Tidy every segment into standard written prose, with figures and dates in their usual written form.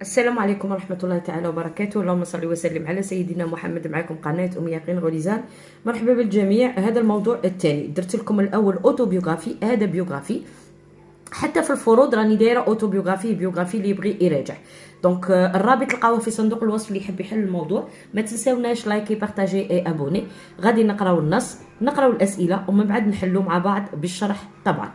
السلام عليكم ورحمة الله تعالى وبركاته. اللهم صل وسلم على سيدنا محمد. معكم قناة أم يقين غوليزان. مرحبا بالجميع. هذا الموضوع الثاني درت لكم الأول أوتوبيوغرافي، هذا بيوغرافي. حتى في الفروض راني دايره اوتوبيوغرافي بيوغرافي اللي يبغي يراجع. دونك الرابط تلقاوه في صندوق الوصف اللي يحب يحل الموضوع. ما تنساوناش لايكي بارطاجي اي ابوني. غادي نقراو النص، نقراو الاسئله ومن بعد نحلو مع بعض بالشرح طبعا.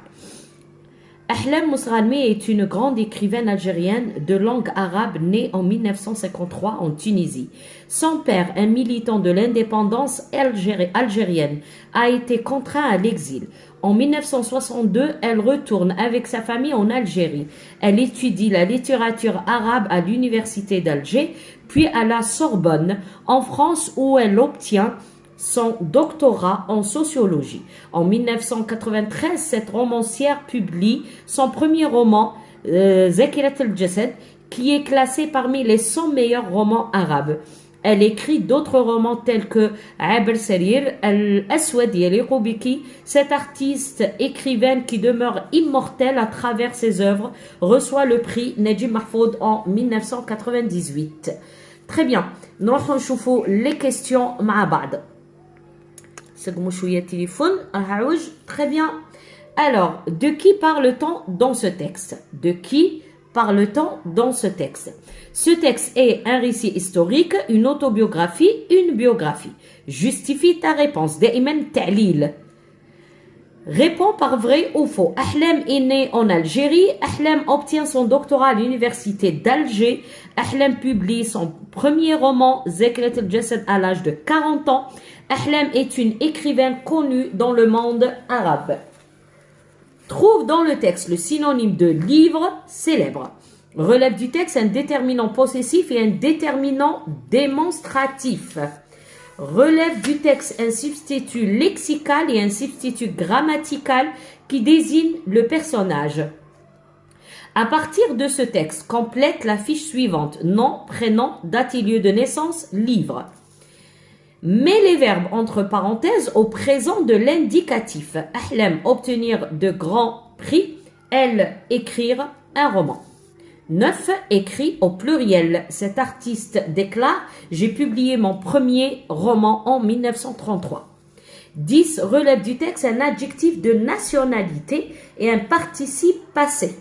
Ahlam Mousralmi est une grande écrivaine algérienne de langue arabe née en 1953 en Tunisie. Son père, un militant de l'indépendance algérienne, a été contraint à l'exil. En 1962, elle retourne avec sa famille en Algérie. Elle étudie la littérature arabe à l'université d'Alger, puis à la Sorbonne, en France, où elle obtient son doctorat en sociologie. En 1993, cette romancière publie son premier roman, Zakirat al-Jasad, qui est classé parmi les 100 meilleurs romans arabes. Elle écrit d'autres romans tels que Abel Sarir, Al-Aswad Yaliqu Biki. Cette artiste écrivaine qui demeure immortelle à travers ses œuvres reçoit le prix Najib Mahfoud en 1998. Très bien, nous allons les questions مع بعض. Très bien. Alors, de qui parle-t-on dans ce texte? De qui parle-t-on dans ce texte? Ce texte est un récit historique, une autobiographie, une biographie. Justifie ta réponse. Daiman ta'lil. Réponds par vrai ou faux. Ahlam est né en Algérie. Ahlam obtient son doctorat à l'université d'Alger. Ahlam publie son premier roman, Zakirat al-Jasad, à l'âge de 40 ans. Ahlam est une écrivaine connue dans le monde arabe. Trouve dans le texte le synonyme de livre célèbre. Relève du texte un déterminant possessif et un déterminant démonstratif. Relève du texte un substitut lexical et un substitut grammatical qui désigne le personnage. À partir de ce texte, complète la fiche suivante. Nom, prénom, date et lieu de naissance, livre. Mets les verbes entre parenthèses au présent de l'indicatif. Ahlam, obtenir de grands prix. Elle, écrire un roman. 9. Écrit au pluriel. Cet artiste déclare « J'ai publié mon premier roman en 1933 ». 10. Relève du texte un adjectif de nationalité et un participe passé.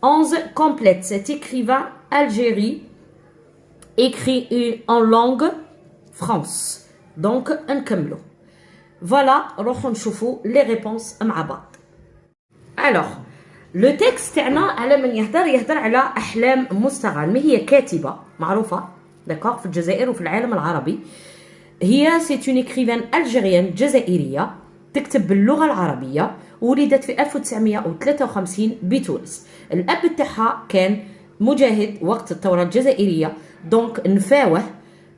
11. Complète cet écrivain Algérie écrit en langue France. Donc, نكملو. Voilà, نروحو نشوفو les réponses مع بعض. Alors, le texte تاعنا على من يهدر على أحلام مستغانمي. هي كاتبة معروفة d'accord في الجزائر وفي العالم العربي. هي c'est une écrivaine algérienne جزائرية تكتب باللغة العربية. ولدت في 1953 بتونس. الأب تاعها كان مجاهد وقت الثورة الجزائرية. دونك نفاوه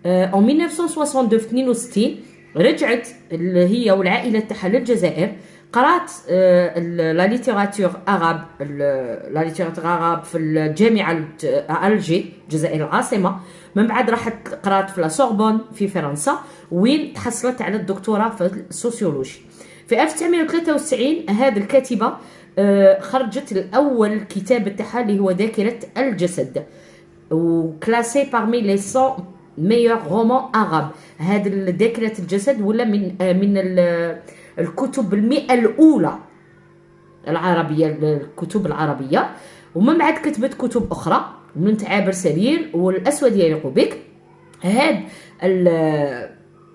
en 1962 في 62 رجعت هي والعائلة تاعها للجزائر. قرأت لا ليتيراتور عرب في الجامعة ألجي الجزائر العاصمة. من بعد راحت قرأت في لا سوربون في فرنسا وين تحصلت على الدكتوراه في السوسيولوجي. في 1993 هذه الكاتبة خرجت الأول كتاب تاعها اللي هو ذاكرة الجسد وكلاسي parmi les 100 meilleurs romans arabes. هذا ذاكرة الجسد ولا من الكتب 100 الأولى العربية، الكتب العربية. ومن بعد كتبت كتب أخرى من عابر سرير والأسود يليق بك. هاد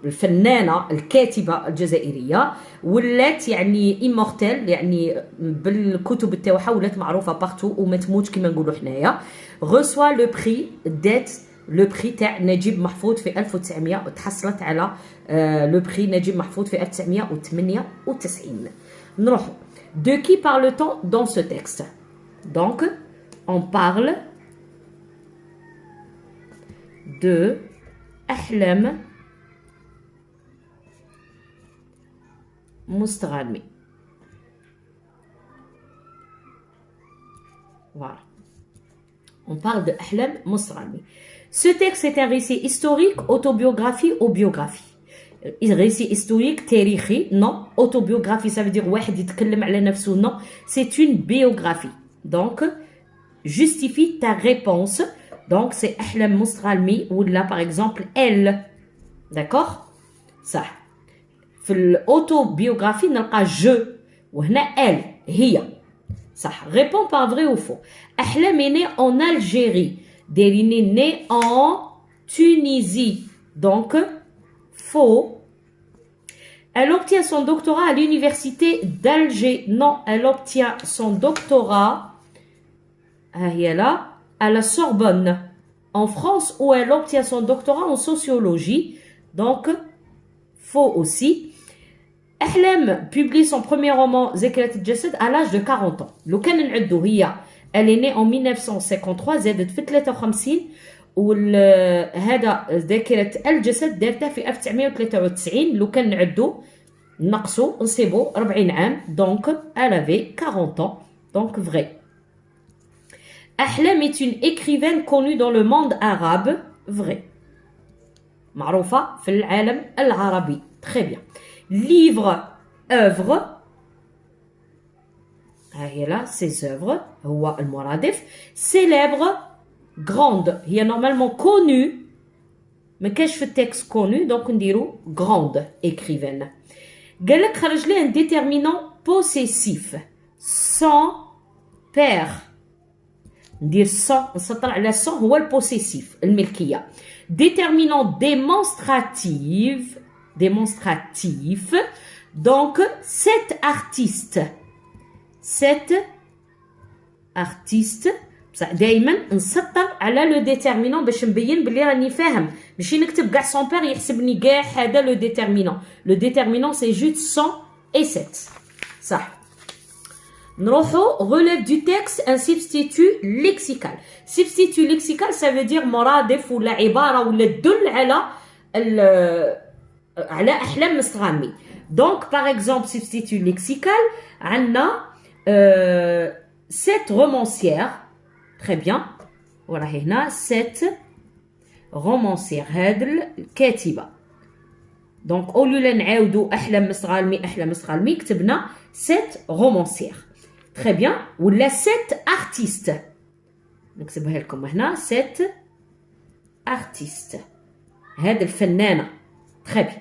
الفنانة الكاتبة الجزائرية ولات يعني إيمورتيل، يعني بالكتب تاعها ولات معروفة بارتو وما تموتش كما نقولوا حنايا. غوسوا لو بري دات لو بري تاع نجيب محفوظ في 1900 وتحصلت على لو بري نجيب محفوظ في 1998. نروحو. De qui parle-t-on dans ce texte? Donc, on parle de Ahlam Moustaghalmi. Voilà. On parle de Ahlam Moustaghalmi. Ce texte est un récit historique, autobiographie ou biographie. récit historique, تاريخي, non. Autobiographie, ça veut dire واحد يتكلم على نفسه, non. C'est une biographie. Donc, justifie ta réponse. Donc, c'est أحلام مستغلمي ou là, par exemple, elle. D'accord? Ça. في l'autobiographie, نلقى je. وهنا elle. هي. Ça. Réponds par vrai ou faux. أحلام est né en Algérie. Dérine est né en Tunisie. Donc, faux. Elle obtient son doctorat à l'université d'Alger. Non, elle obtient son doctorat à la Sorbonne, en France, où elle obtient son doctorat en sociologie. Donc, faux aussi. أحلام publie son premier roman ذاكرة الجسد à l'âge de 40 ans. لو كان نعدو هي elle est née en 1953 زادت في 53 وهذا ذاكرة الجسد دارتها في 1993 لو كان نعدو نقصو نصيبو 40 عام donc elle avait 40 ans donc vrai. أحلام est une écrivaine connue dans le monde arabe vrai. معروفة في العالم العربي très bien. Livre, œuvre هي là ses œuvres هو المرادف. Célèbre, grande هي normalement connue ما كاش في التكست connu donc نديرو grande écrivaine. قال لك خرج ليه un déterminant possessif sans père ندير sans نسطر على sans هو البوسيسيف الملكية. Déterminant démonstratif donc cet artiste بصح دائما نسطر على لو ديتيرمينون باش نبين بلي راني فاهم ماشي نكتب كاع سون بير يحسبني كاع هذا لو ديتيرمينون سي جوست سون اي سيت صح. نروحو relève du texte un substitut lexical. Substitut lexical ça veut dire مرادف ولا عبارة ولا تدل على أحلام مستغرمي. Donc par exemple substitut lexical عندنا cette romancière très bien voilà هنا cette romancière هاد الكاتبة. donc au lieu نعاودو أحلام مستغرمي كتبنا cette romancière très bien ولا cette artiste نكتبها لكم هنا cette artiste هاد الفنانة très bien.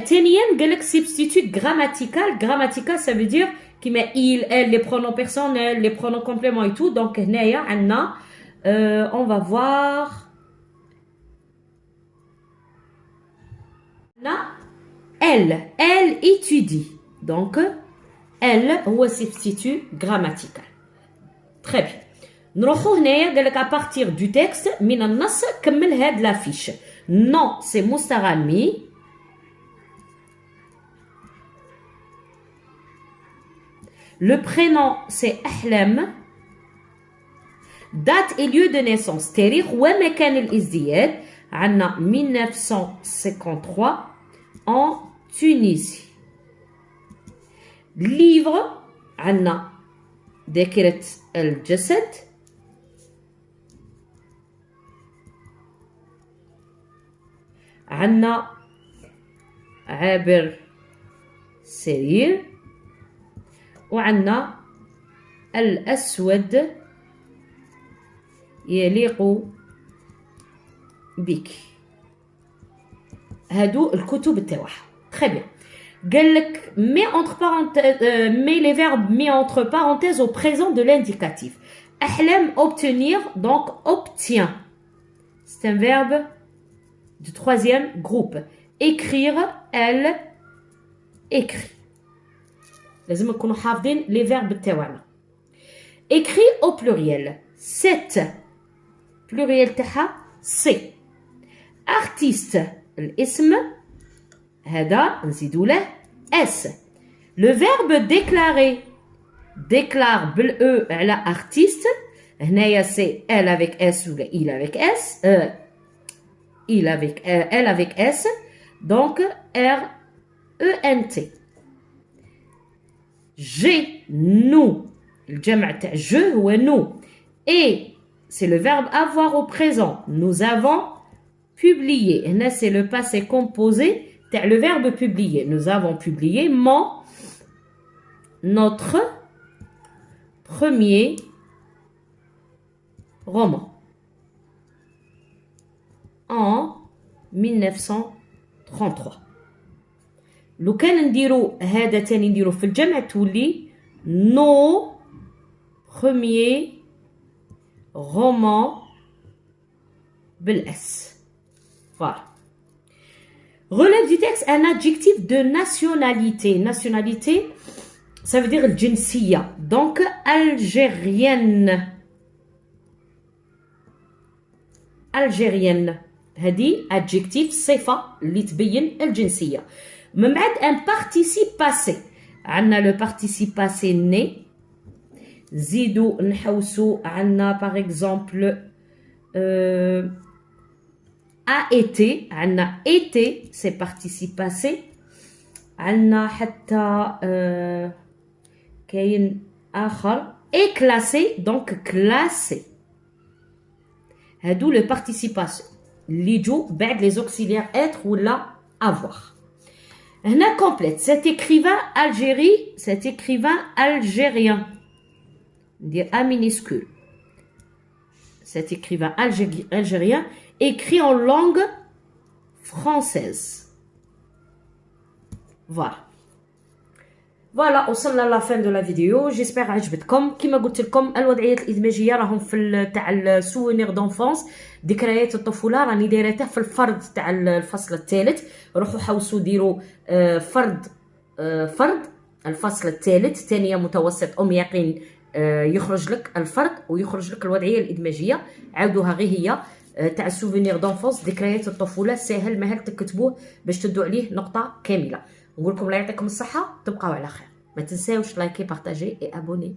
ثانيا قال لك substitut grammatical ça veut dire كيما il elle les pronoms personnels les pronoms compléments et tout donc هنايا عندنا on va voir là elle étudie donc elle هو substitut grammatical très bien. نروحو هنايا قال لك à partir du texte من النص كمل هاد لافيش. non c'est مستغرمي le prénom c'est أحلام date et lieu de naissance تاريخ ومكان الازدياد عندنا 1953 en Tunisie. livre عندنا ذاكرة الجسد عندنا عابر سرير وعندنا الأسود يليق بك. هادو الكتب تاعها très bien. قال لك met les verbes mis entre parenthèses au présent de l'indicatif. أحلام obtenir donc obtient c'est un verbe du troisième groupe. écrire elle écrit لازم نكونوا حافظين les verbes تاعنا. écrit au pluriel cette pluriel تاعها c'est. artiste الاسم هذا نزيدو له s. le verbe déclarer déclare بالe على artiste هنايا c'est elle avec s ولا il avec s elle avec s donc r e n t. j'ai nous الجمع تاع je هو nous et c'est le verbe avoir au présent nous avons publié هنا c'est le passé composé تاع le verbe publier nous avons publié notre premier roman 1933. لو كان نديرو هذا تاني نديرو في الجمع تولي نو premier roman بالاس. Voilà. Relève du texte un adjectif de nationalité. Nationalité, ça veut dire الجنسية. Donc algérienne. algérienne. هذه adjectif صفة اللي تبين الجنسية. من بعد un participe passé. عندنا le participe passé né. زيدو نحوسو عندنا par exemple a été. عندنا été c'est participe passé. عندنا حتى كاين آخر est classé donc classé. هادو le participe passé اللي يجو بعد les auxiliaires être ولا avoir. هنا complète cet écrivain Algérie, cet écrivain algérien. Dire A minuscule. Cet écrivain algérien écrit en langue française. Voilà. Voilà, وصلنا لا فين دو لا فيديو. جيسبر عجبتكم. كما قلت لكم الوضعيات الادماجيه راهم في تاع السوفونير دونفونس، ذكريات الطفوله، راني دايرته في الفرد تاع الفصل الثالث. روحوا حوسوا ديروا فرد الفصل الثالث، ثانيه متوسط ام يقين، يخرج لك الفرد ويخرج لك الوضعيه الادماجيه. عاودوها غير هي تاع السوفونير دونفونس، ذكريات الطفوله. ساهل مهل تكتبوه باش تدوا عليه نقطه كامله. نقول لكم الله يعطيكم الصحه، تبقاو على خير. ما تنساوش لايكي بارطاجي اي ابوني.